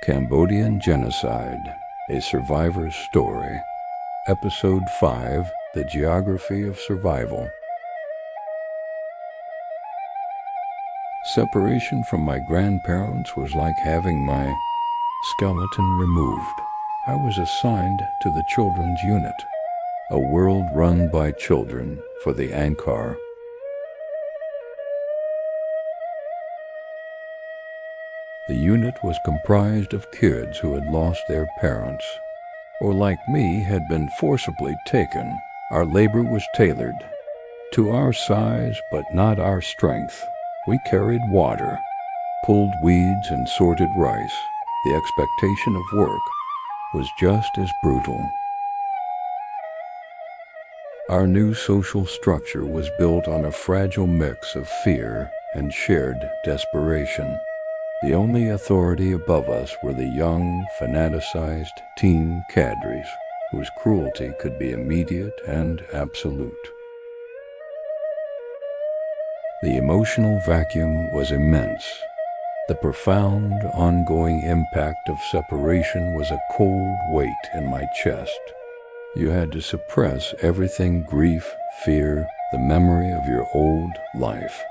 Cambodian Genocide, a Survivor's Story. Episode 5, The Geography of Survival. Separation from my grandparents was like having my skeleton removed. I was assigned to the children's unit, a world run by children for the Angkar. The unit was comprised of kids who had lost their parents, or like me had been forcibly taken. Our labor was tailored to our size but not our strength. We carried water, pulled weeds, and sorted rice. The expectation of work was just as brutal. Our new social structure was built on a fragile mix of fear and shared desperation. The only authority above us were the young, fanaticized teen cadres, whose cruelty could be immediate and absolute. The emotional vacuum was immense. The profound, ongoing impact of separation was a cold weight in my chest. You had to suppress everything: grief, fear, the memory of your old life.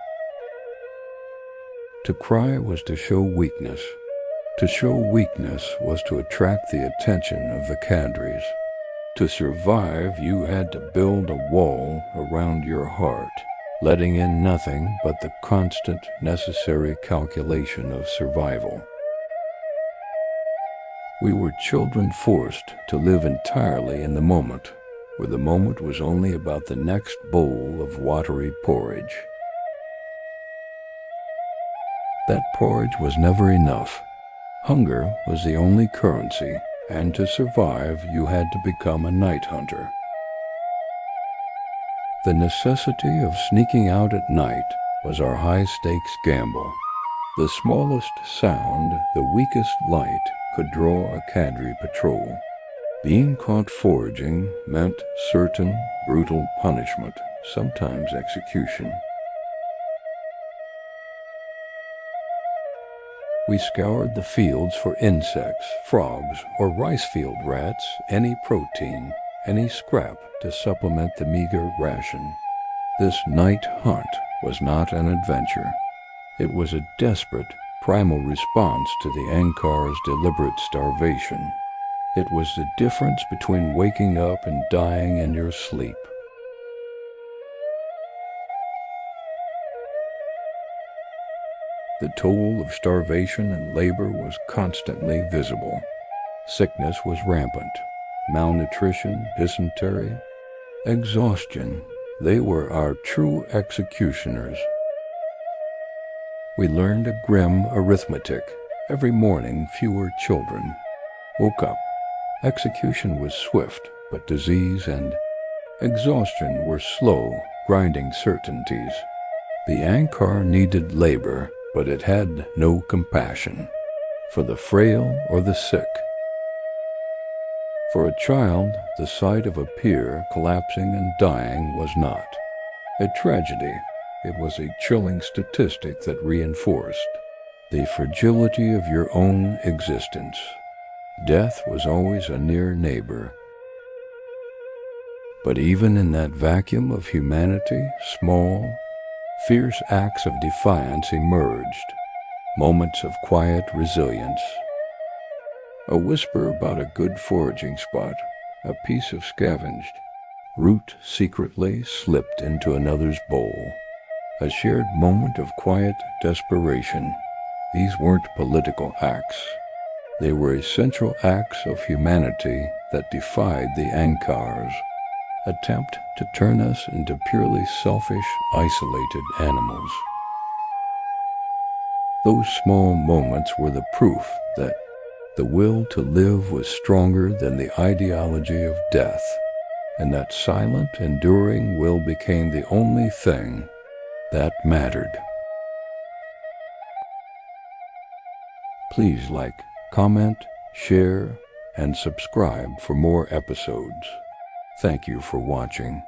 To cry was to show weakness. To show weakness was to attract the attention of the cadres. To survive, you had to build a wall around your heart, letting in nothing but the constant, necessary calculation of survival. We were children forced to live entirely in the moment, where the moment was only about the next bowl of watery porridge. That porridge was never enough. Hunger was the only currency, and to survive, you had to become a night hunter. The necessity of sneaking out at night was our high-stakes gamble. The smallest sound, the weakest light, could draw a cadre patrol. Being caught foraging meant certain brutal punishment, sometimes execution. We scoured the fields for insects, frogs, or rice field rats, any protein, any scrap to supplement the meager ration. This night hunt was not an adventure. It was a desperate, primal response to the Angkar's deliberate starvation. It was the difference between waking up and dying in your sleep. The toll of starvation and labor was constantly visible. Sickness was rampant. Malnutrition, dysentery, exhaustion. They were our true executioners. We learned a grim arithmetic. Every morning, fewer children woke up. Execution was swift, but disease and exhaustion were slow, grinding certainties. The Angkar needed labor, but it had no compassion for the frail or the sick. For a child, the sight of a peer collapsing and dying was not a tragedy. It was a chilling statistic that reinforced the fragility of your own existence. Death was always a near neighbor. But even in that vacuum of humanity, small, fierce acts of defiance emerged, moments of quiet resilience. A whisper about a good foraging spot, a piece of scavenged root secretly slipped into another's bowl, a shared moment of quiet desperation. These weren't political acts. They were essential acts of humanity that defied the Angkar's attempt to turn us into purely selfish, isolated animals. Those small moments were the proof that the will to live was stronger than the ideology of death, and that silent, enduring will became the only thing that mattered. Please like, comment, share, and subscribe for more episodes. Thank you for watching.